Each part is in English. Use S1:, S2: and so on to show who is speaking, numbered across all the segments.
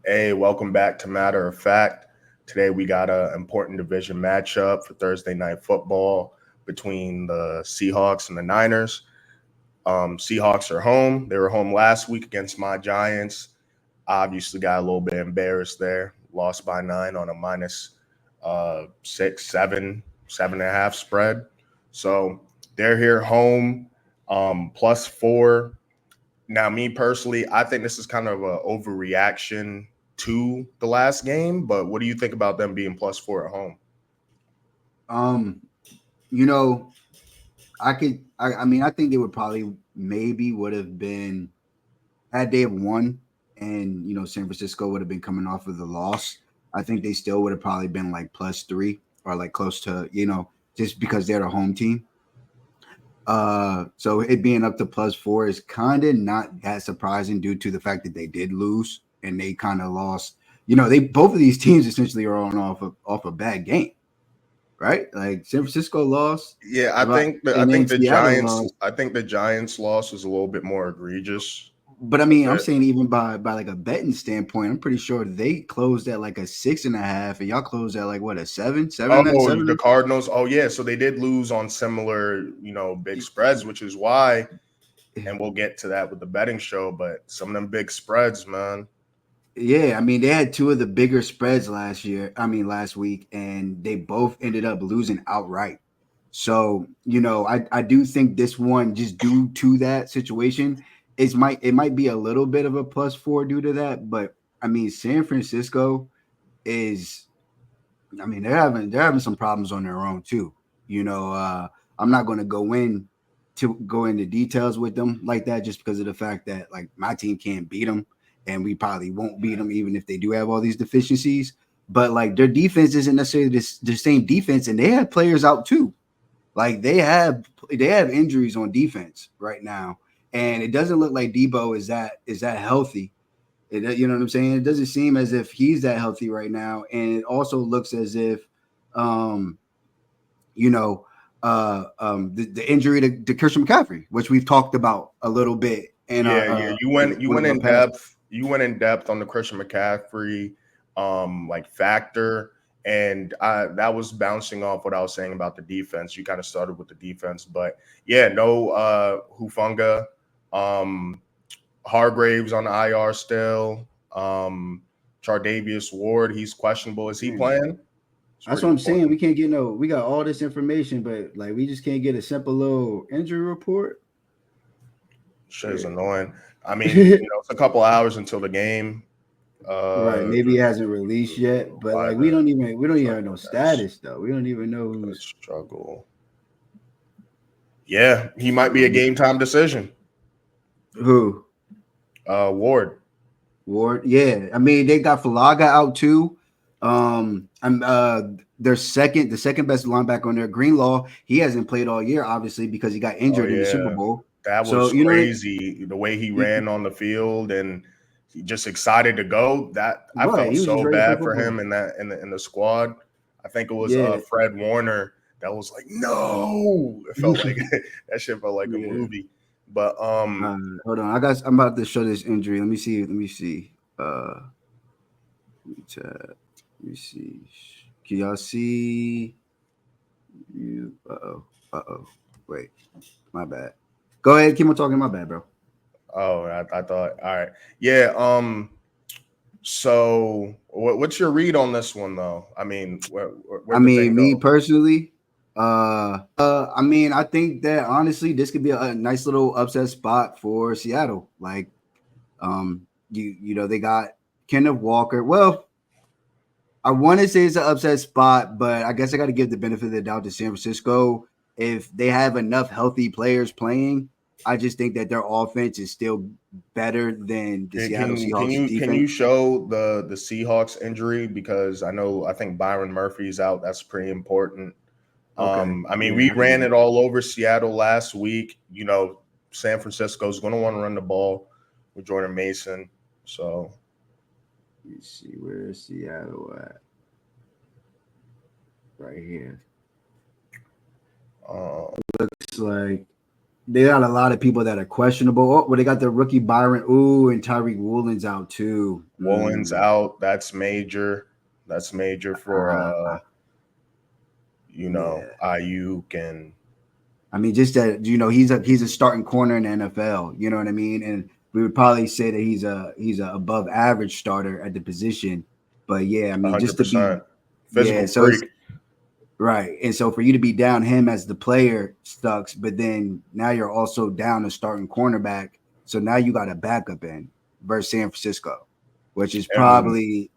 S1: Hey, welcome back to Matter of Fact. Today we got an important division matchup for Thursday night football between the Seahawks and the Niners. Seahawks are home. They were home last week against my Giants. Obviously got a little bit embarrassed there. Lost by 9 on a minus 6, 7, 7.5 spread. So they're here home, +4. Now, me personally, I think this is kind of an overreaction to the last game, but what do you think about them being +4 at home?
S2: Um, you know, I think they would probably maybe would have been had they have won, and San Francisco would have been coming off of the loss. I think they still would have probably been like +3 or like close to just because they're the home team. So it being up to +4 is kind of not that surprising due to the fact that they did lose and they kind of lost. They both of these teams essentially are on off a bad game, right? Like San Francisco lost,
S1: Yeah,
S2: about, and then Seattle lost.
S1: I think the Giants loss was a little bit more egregious.
S2: But I
S1: A
S2: mean, I'm
S1: bit.
S2: saying even by like a betting standpoint, I'm pretty sure they closed at like a 6.5, and y'all closed at like what, a seven,
S1: Oh,
S2: seven,
S1: the
S2: seven.
S1: Cardinals. Oh yeah, so they did lose on similar, big spreads, which is why, and we'll get to that with the betting show, but some of them big spreads, man.
S2: Yeah, I mean they had two of the bigger spreads last year. I mean last week, and they both ended up losing outright. So I do think this one, just due to that situation, it might be a little bit of a +4 due to that. But I mean San Francisco is, I mean they're having some problems on their own too. You know, I'm not going to go into details with them like that just because of the fact that like my team can't beat them, and we probably won't beat them even if they do have all these deficiencies. But like their defense isn't necessarily the same defense, and they have players out too. Like they have injuries on defense right now, and it doesn't look like Debo is that healthy. You know what I'm saying? It doesn't seem as if he's that healthy right now, and it also looks as if, um, you know, the injury to Christian McCaffrey, which we've talked about a little bit in
S1: Yeah,
S2: our
S1: yeah. You
S2: one
S1: went
S2: of our
S1: in
S2: past.
S1: depth. You went in depth on the Christian McCaffrey like factor. And that was bouncing off what I was saying about the defense. You kind of started with the defense, but yeah, no Hufunga. Um Hargraves on the IR still. Chardavius Ward, he's questionable. Is he
S2: Man,
S1: playing? It's
S2: that's
S1: pretty
S2: what I'm saying.
S1: important.
S2: We can't get no. We got all this information, but like we just can't get a simple little injury report.
S1: Shit is annoying. I mean, it's a couple hours until the game.
S2: Right.
S1: Uh,
S2: Maybe it hasn't released yet, but like
S1: Lineman
S2: we don't even have no
S1: struggle against
S2: status though. We don't even know
S1: could
S2: who's.
S1: struggle. Yeah, he might be a game time decision.
S2: Who.
S1: Ward.
S2: Ward. Yeah. I mean, they got Falaga out too. I'm their the second best linebacker on their Greenlaw. He hasn't played all year, obviously, because he got
S1: Oh
S2: injured in the Super
S1: yeah,
S2: Bowl.
S1: that
S2: So
S1: was
S2: it,
S1: crazy. The way he ran on the field and he just excited to go. That I
S2: right,
S1: felt
S2: he was just
S1: so
S2: ready for
S1: bad for him
S2: football.
S1: in the squad. I think it was
S2: Yeah.
S1: Fred Warner that was like, no. It felt like that shit felt like a
S2: Yeah.
S1: movie. But
S2: Hold on. I'm about to show this injury. Let me see. Let me see. Let me tab. Let me see. Can y'all see? You. Uh oh. Uh oh. Wait. My bad. Go ahead. Keep on talking. My bad, bro.
S1: I thought, all right, yeah. So what's your read on this one though? I mean,
S2: I
S1: where'd the thing
S2: mean, me
S1: go?
S2: personally, I mean, I think that honestly, this could be a nice little upset spot for Seattle. Like, they got Kenneth Walker. Well, I want to say it's an upset spot, but I guess I got to give the benefit of the doubt to San Francisco. If they have enough healthy players playing, I just think that their offense is still better than the Seattle Seahawks
S1: Can you
S2: defense.
S1: show the Seahawks injury, because I think Byron Murphy's out. That's pretty important.
S2: Okay,
S1: I mean,
S2: yeah,
S1: we
S2: I can do
S1: ran
S2: that.
S1: it all over Seattle last week. San Francisco's going to want to run the ball with Jordan Mason. So
S2: Let me see where is Seattle at right here.
S1: uh,
S2: Looks like. They got a lot of people that are questionable. Oh, well, they got the rookie Byron. Ooh, and Tyreek Woolen's out too.
S1: Woolen's out. That's major. That's major for
S2: Uh, yeah.
S1: Ayuk and
S2: I mean, just that he's a starting corner in the NFL. You know what I mean? And we would probably say that he's a above average starter at the position. But yeah, I mean, just to be
S1: 100%
S2: yeah.
S1: physical
S2: So it's
S1: freak.
S2: right, and so for you to be down him as the player sucks. But then now you're also down a starting cornerback. So now you got a backup in versus San Francisco, which is
S1: And
S2: probably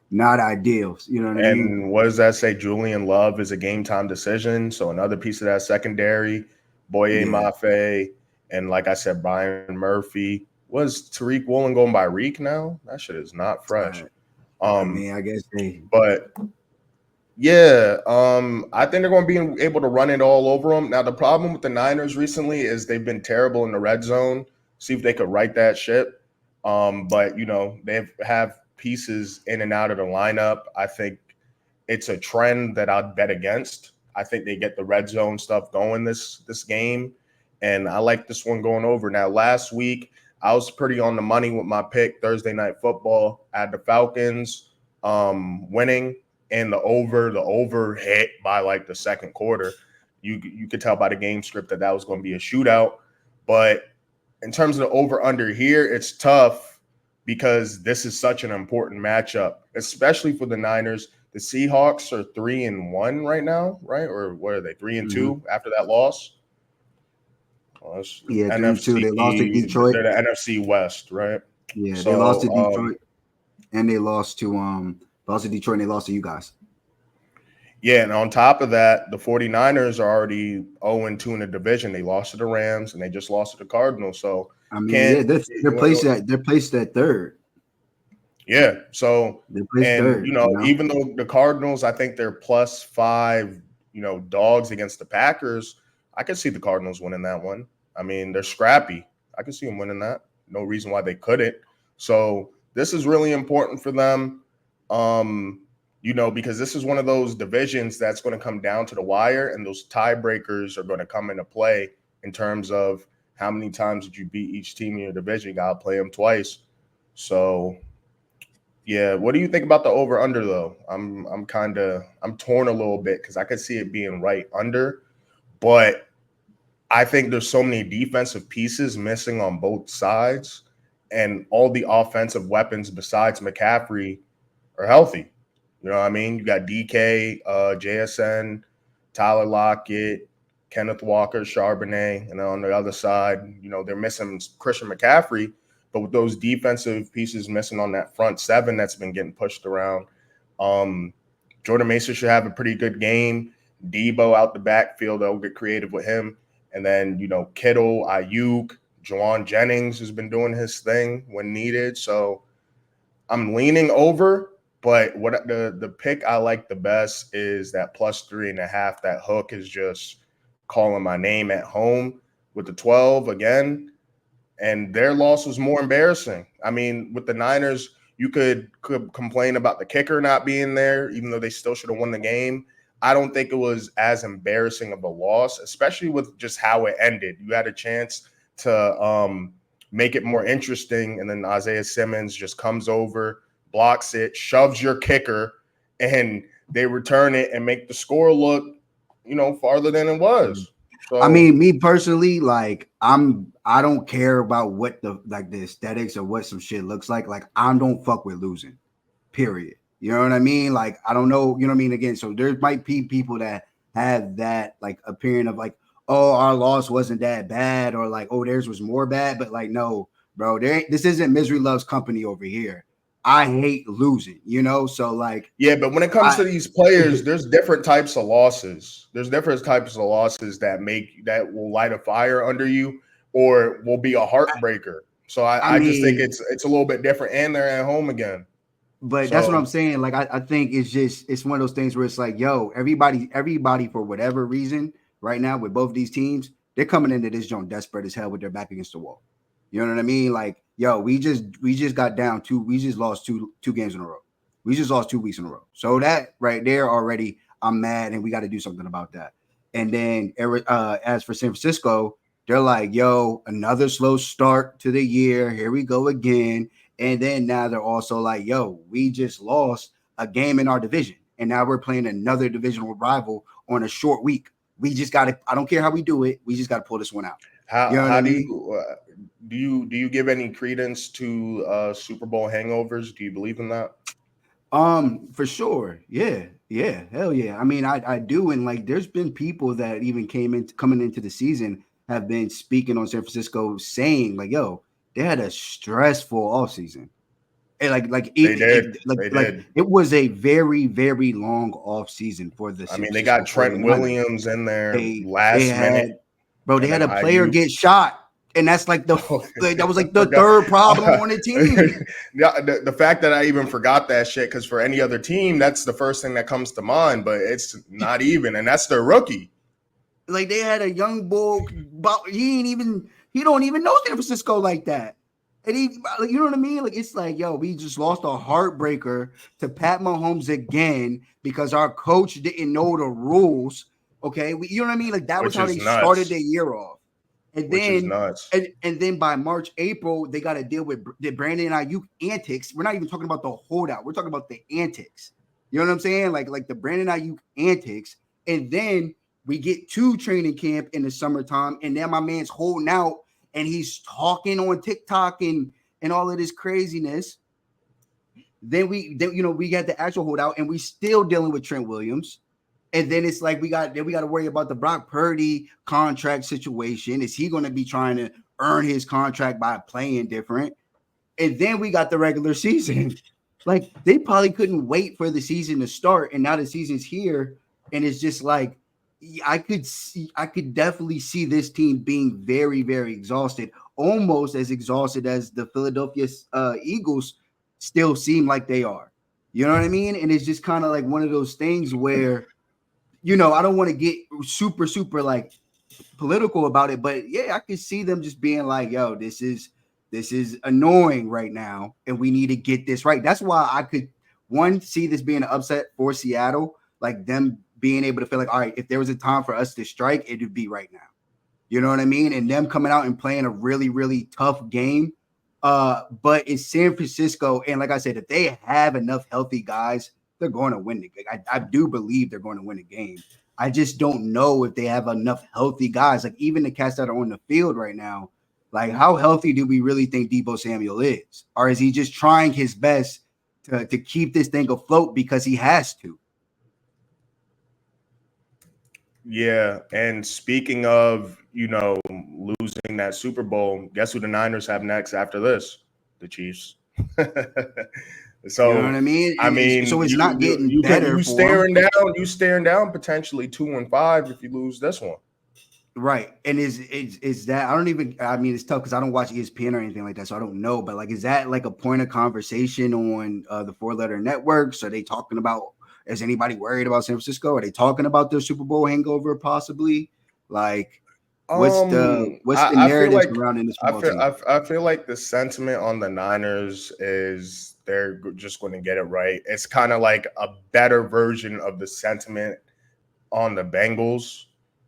S2: not ideal. You know what I mean?
S1: and what does that say? Julian Love is a game time decision. So another piece of that secondary, Boye
S2: Yeah.
S1: Mafe, and like I said, Byron Murphy. Was Tariq Woolen going by Reek now? That shit is not fresh.
S2: Uh, I
S1: Um,
S2: mean, I guess they.
S1: but yeah, I think they're going to be able to run it all over them. Now, the problem with the Niners recently is they've been terrible in the red zone. See if they could right that ship. But they have pieces in and out of the lineup. I think it's a trend that I'd bet against. I think they get the red zone stuff going this game, and I like this one going over. Now, last week I was pretty on the money with my pick Thursday night football. I had the Falcons winning and the over hit by like the second quarter. You could tell by the game script that was going to be a shootout. But in terms of the over under here, it's tough because this is such an important matchup, especially for the Niners. The Seahawks are 3-1 right now, right? Or what are they? 3-2 after that loss. Oh,
S2: Yeah, 3-2.
S1: NFC.
S2: They lost to Detroit.
S1: They're the NFC West, right?
S2: Yeah, they lost to
S1: So
S2: Detroit, and they lost to Detroit, and they lost to you guys.
S1: yeah, and on top of that, the 49ers are already 0-2 in the division. They lost to the Rams and they just lost to the Cardinals. So
S2: I mean,
S1: can't
S2: yeah, they're placed at third.
S1: yeah. So
S2: They're placed
S1: and
S2: third. You know,
S1: even though the Cardinals, I think they're +5, dogs against the Packers, I could see the Cardinals winning that one. I mean, they're scrappy. I could see them winning that. No reason why they couldn't. So this is really important for them. Because this is one of those divisions that's going to come down to the wire, and those tiebreakers are going to come into play in terms of how many times did you beat each team in your division. You got to play them twice. So, yeah, what do you think about the over under though? I'm torn a little bit because I could see it being right under, but I think there's so many defensive pieces missing on both sides, and all the offensive weapons besides McCaffrey are healthy. You know what I mean? You got DK, JSN, Tyler Lockett, Kenneth Walker, Charbonnet, and then on the other side, they're missing Christian McCaffrey. But with those defensive pieces missing on that front seven that's been getting pushed around, Jordan Mason should have a pretty good game. Debo out the backfield, they'll get creative with him. And then, Kittle, Ayuk, Juwan Jennings has been doing his thing when needed. So I'm leaning over, but what the pick I like the best is that +3.5. That hook is just calling my name at home with the 12 again. And their loss was more embarrassing. I mean, with the Niners, you could complain about the kicker not being there, even though they still should have won the game. I don't think it was as embarrassing of a loss, especially with just how it ended. You had a chance to make it more interesting, and then Isaiah Simmons just comes over, blocks it, shoves your kicker, and they return it and make the score look, farther than it was.
S2: I
S1: So
S2: mean, me personally, like I don't care about what the aesthetics or what some shit looks like. Like I don't fuck with losing. Period. You know what I mean? Like I don't know. You know what I mean? Again, so there might be people that have that like opinion of like, oh, our loss wasn't that bad, or like, oh, theirs was more bad. But like, no, bro, this isn't misery loves company over here. I hate losing. So like,
S1: yeah, but when it comes
S2: I
S1: to these players, there's different types of losses. There's different types of losses that will light a fire under you or will be a heartbreaker. So
S2: I
S1: I just think
S2: mean,
S1: it's a little bit different, and they're at home again.
S2: but that's what I'm
S1: So
S2: saying. Like I think it's one of those things where it's like, yo, everybody for whatever reason right now with both these teams, they're coming into this joint desperate as hell with their back against the wall. You know what I mean? Like, yo, we just got down we just lost two games in a row. We just lost 2 weeks in a row. So that right there already, I'm mad and we got to do something about that. And then as for San Francisco, They're like, yo, another slow start to the year. Here we go again. And then now they're also like, yo, we just lost a game in our division. And now we're playing another divisional rival on a short week. We just got to, I don't care how we do it. We just got to pull this one out. You know what
S1: How
S2: I
S1: do
S2: mean?
S1: you give any credence to Super Bowl hangovers? Do you believe in that?
S2: For sure. Yeah. Hell yeah. I mean, I do. And like, there's been people that even coming into the season have been speaking on San Francisco saying, like, yo, they had a stressful offseason. And
S1: They did. They
S2: like
S1: did.
S2: it was a very, very long off season for the
S1: I
S2: San
S1: mean, they got
S2: Francisco
S1: Trent
S2: 49ers.
S1: Williams in there
S2: They
S1: last minute,
S2: had, bro, they
S1: and
S2: had
S1: then
S2: a player
S1: Ayuk.
S2: get shot. And that's like that was like the
S1: Forgot.
S2: third problem on the team.
S1: Yeah, the fact that I even forgot that shit, because for any other team, that's the first thing that comes to mind, but it's not even, and that's their rookie.
S2: Like they had a young bull, he don't even know San Francisco like that. And like, you know what I mean? Like it's like, yo, we just lost a heartbreaker to Pat Mahomes again because our coach didn't know the rules. Okay, you know what I mean? Like that was
S1: Which
S2: how
S1: is
S2: they started their
S1: nuts.
S2: year off. And
S1: Which is
S2: then
S1: nuts.
S2: and then by March, April, they got to deal with the Brandon Ayuk antics. We're not even talking about the holdout. We're talking about the antics. You know what I'm saying? Like the Brandon Ayuk antics. And then we get to training camp in the summertime, and then my man's holding out and he's talking on TikTok and all of this craziness. Then you know we got the actual holdout, and we still dealing with Trent Williams. And then it's like we got to worry about the Brock Purdy contract situation. Is he going to be trying to earn his contract by playing different? And then we got the regular season. Like they probably couldn't wait for the season to start, and now the season's here, and it's just like I could definitely see this team being very, very exhausted, almost as exhausted as the Philadelphia Eagles still seem like they are. You know what I mean? And it's just kind of like one of those things where, I don't want to get super, super like political about it, but yeah, I can see them just being like, yo, this is annoying right now, and we need to get this right. That's why I could see this being an upset for Seattle, like them being able to feel like, all right, if there was a time for us to strike, it would be right now. You know what I mean? And them coming out and playing a really, really tough game. But it's San Francisco, and like I said, if they have enough healthy guys, they're going to win the game. I do believe they're going to win the game. I just don't know if they have enough healthy guys. Like even the cats that are on the field right now, like how healthy do we really think Deebo Samuel is? Or is he just trying his best to keep this thing afloat because he has to?
S1: Yeah, and speaking of, losing that Super Bowl, guess who the Niners have next after this? The Chiefs.
S2: You know what
S1: So,
S2: I mean?
S1: I mean,
S2: So it's
S1: you
S2: not
S1: you
S2: getting
S1: you can
S2: better for him.
S1: you staring down potentially 2-5 if you lose this one.
S2: Right. And is that I mean, it's tough because I don't watch ESPN or anything like that, so I don't know. But like, is that like a point of conversation on the 4-letter networks? Are they talking about, is anybody worried about San Francisco? Are they talking about their Super Bowl hangover possibly? Like, what's the
S1: I feel
S2: narrative
S1: like
S2: surrounding this
S1: I
S2: football
S1: feel
S2: team?
S1: I feel like the sentiment on the Niners is they're just going to get it right. It's kind of like a better version of the sentiment on the Bengals.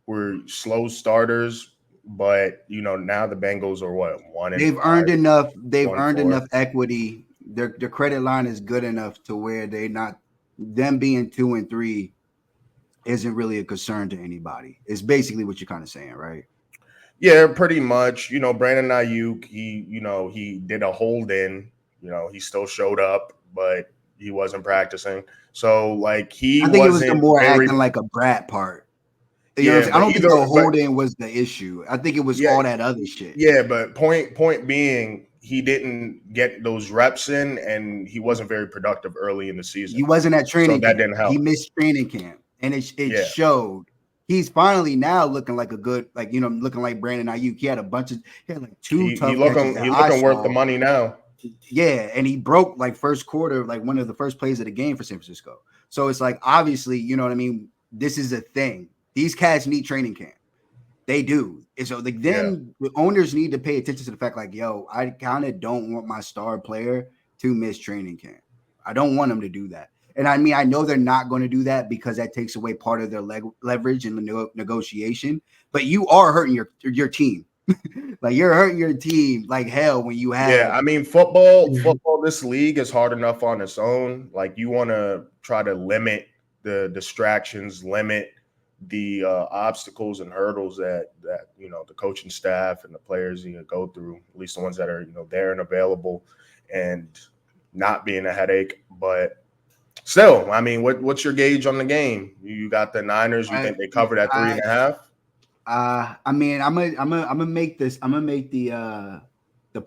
S1: We're slow starters, but now the Bengals are what, 1-5,
S2: They've earned
S1: 1-4.
S2: enough equity. Their credit line is good enough to where them being 2-3 isn't really a concern to anybody. It's basically what you're kind of saying, right?
S1: Yeah, pretty much. Brandon Ayuk, he did a hold in. He still showed up, but he wasn't practicing. So like he
S2: I think it was the
S1: wasn't
S2: more
S1: very.
S2: acting like a brat part. You know what I'm
S1: Yeah,
S2: saying? I
S1: but
S2: don't think
S1: either
S2: the
S1: but
S2: holding was the issue. I think it was
S1: yeah,
S2: all that other shit.
S1: yeah, but point being, he didn't get those reps in, and he wasn't very productive early in the
S2: He
S1: season.
S2: wasn't at
S1: So
S2: training
S1: that
S2: camp.
S1: didn't
S2: He
S1: help.
S2: missed training camp, and it
S1: Yeah,
S2: showed. He's finally now looking like a good, like looking like Brandon Ayuk. He had like two
S1: he
S2: tough catches
S1: looking
S2: that
S1: he
S2: I
S1: looking worth the
S2: saw.
S1: money now.
S2: Yeah, and he broke like first quarter, like one of the first plays of the game for San Francisco. So it's like obviously, you know what I mean. This is a thing. These cats need training camp. They do. And so like
S1: Yeah,
S2: then the owners need to pay attention to the fact, like, yo, I kind of don't want my star player to miss training camp. I don't want them to do that. And I mean, I know they're not going to do that because that takes away part of their leverage in the negotiation. But you are hurting your team. Like you're hurting your team like hell when you
S1: Yeah,
S2: have.
S1: I mean football, this league is hard enough on its own. Like you want to try to limit the distractions, limit the obstacles and hurdles that the coaching staff and the players go through, at least the ones that are there and available, and not being a headache. But still, I mean, what's your gauge on the game? You got the Niners. You think they covered at 3.5?
S2: I mean, I'm gonna make this. I'm gonna make the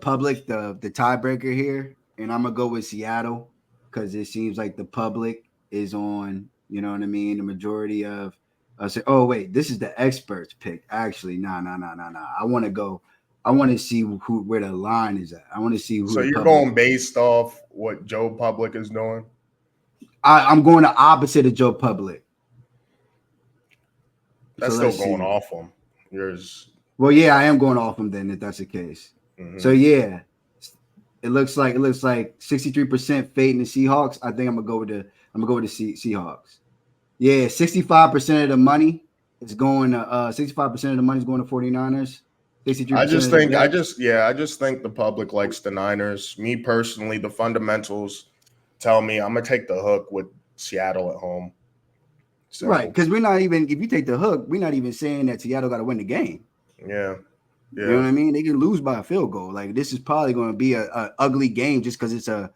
S2: public the tiebreaker here, and I'm gonna go with Seattle because it seems like the public is on. You know what I mean? The majority of say, oh wait, this is the experts pick. Actually, nah. I want to go. I want to see where the line is at. I want to see who
S1: So
S2: the
S1: you're
S2: public.
S1: going based off what Joe Public is doing?
S2: I'm going the opposite of Joe Public. So
S1: That's still
S2: let's
S1: going
S2: see.
S1: off him. Yours.
S2: Well, yeah, I am going off him then if that's the case.
S1: Mm-hmm.
S2: So yeah, it looks like 63% fading the Seahawks. I think I'm gonna go with the Seahawks. Yeah, 65% of the money is going to 65% of the money is going to 49ers. 63% of the bet.
S1: I just think the public likes the Niners. Me personally, the fundamentals tell me I'm gonna take the hook with Seattle at home. Simple.
S2: Right, because we're not even, if you take the hook, we're not even saying that Seattle got to win the game.
S1: Yeah.
S2: You know what I mean? They can lose by a field goal. Like this is probably going to be a ugly game just because it's a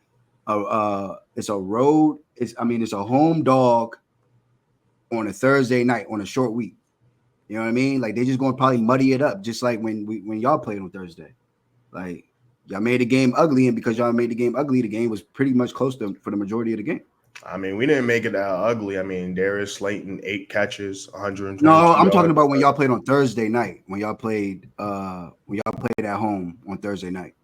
S2: road. It's a home dog on a Thursday night on a short week. You know what I mean? Like they're just going to probably muddy it up, just like when y'all played on Thursday. Like y'all made the game ugly, and because y'all made the game ugly, the game was pretty much close to for the majority of the game.
S1: I mean, we didn't make it that ugly. I mean, Darius Slayton 8 catches, 120.
S2: No, I'm talking about when y'all played on Thursday night. When y'all played at home on Thursday night.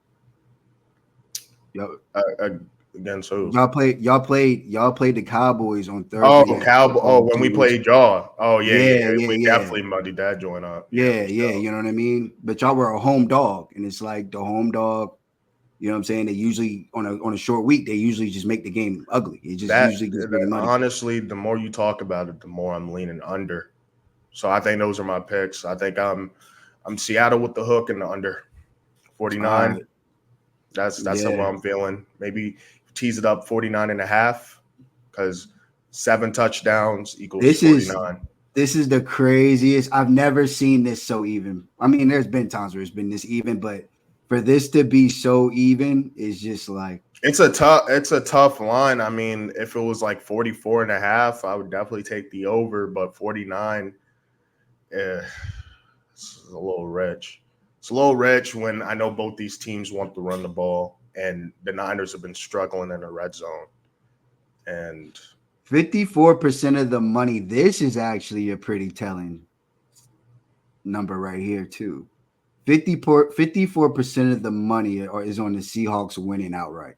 S1: Against who?
S2: Y'all played the Cowboys on Thursday.
S1: Oh, Cowboy! Oh, when we played y'all. Oh, yeah. We definitely muddied that joint up.
S2: Yeah. You know what I mean. But y'all were a home dog, and it's like the home dog. You know what I'm saying? They usually on a short week, they usually just make the game ugly. It just usually gets really muddy.
S1: Honestly, the more you talk about it, the more I'm leaning under. So I think those are my picks. I think I'm Seattle with the hook and the under 49. That's what I'm feeling. Maybe tease it up 49.5 because 7 touchdowns equals 49.
S2: This is the craziest. I've never seen this so even. I mean, there's been times where it's been this even, but for this to be so even is just like
S1: it's a tough line. I mean, if it was like 44.5, I would definitely take the over, but 49, it's a little rich. It's a little rich when I know both these teams want to run the ball, and the Niners have been struggling in the red zone. And
S2: 54% of the money. This is actually a pretty telling number right here too. 54% of the money is on the Seahawks winning outright.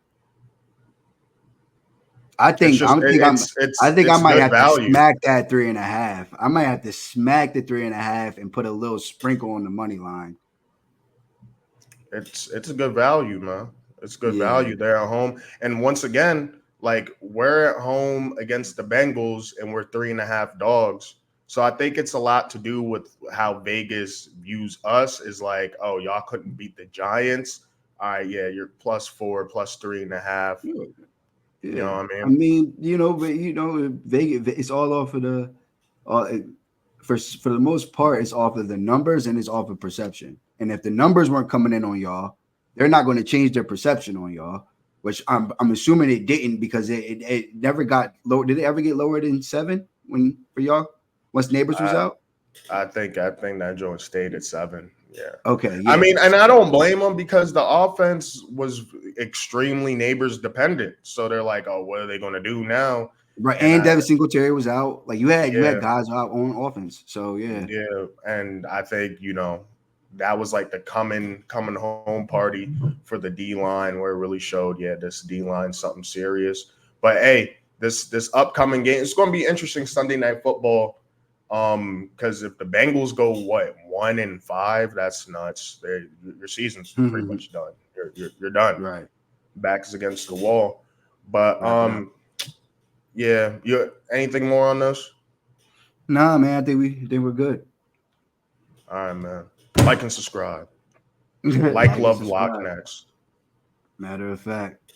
S2: I think I might have to smack that 3.5. I might have to smack the 3.5 and put a little sprinkle on the money line.
S1: It's a good value, man. It's good value there at home. And once again, like we're at home against the Bengals and we're 3.5 dogs. So I think it's a lot to do with how Vegas views us is like, oh, y'all couldn't beat the Giants. All right, yeah, you're +4, +3.5.
S2: Yeah.
S1: You know what I mean?
S2: Vegas, it's all off of the for the most part, it's off of the numbers and it's off of perception. And if the numbers weren't coming in on y'all, they're not going to change their perception on y'all, which I'm assuming it didn't because it never got low. Did it ever get lower than 7 for y'all? Once Neighbors was out?
S1: I think that joint stayed at 7. Yeah.
S2: Okay. Yeah.
S1: I mean, and I don't blame them because the offense was extremely Neighbors dependent. So they're like, oh, what are they going to do now?
S2: Right. And Devin Singletary was out. Like you had guys out on offense. So yeah.
S1: Yeah. And I think, that was like the coming home party for the D line where it really showed, this D line something serious. But hey, this upcoming game, it's going to be interesting Sunday Night Football. Because if the Bengals go 1-5, that's nuts. Your season's pretty much done. You're done.
S2: Right.
S1: Backs against the wall. But you anything more on this?
S2: Nah, man. I think we're good.
S1: All right, man. Like and subscribe. Like,
S2: and
S1: love, lock
S2: subscribe.
S1: next.
S2: Matter of fact.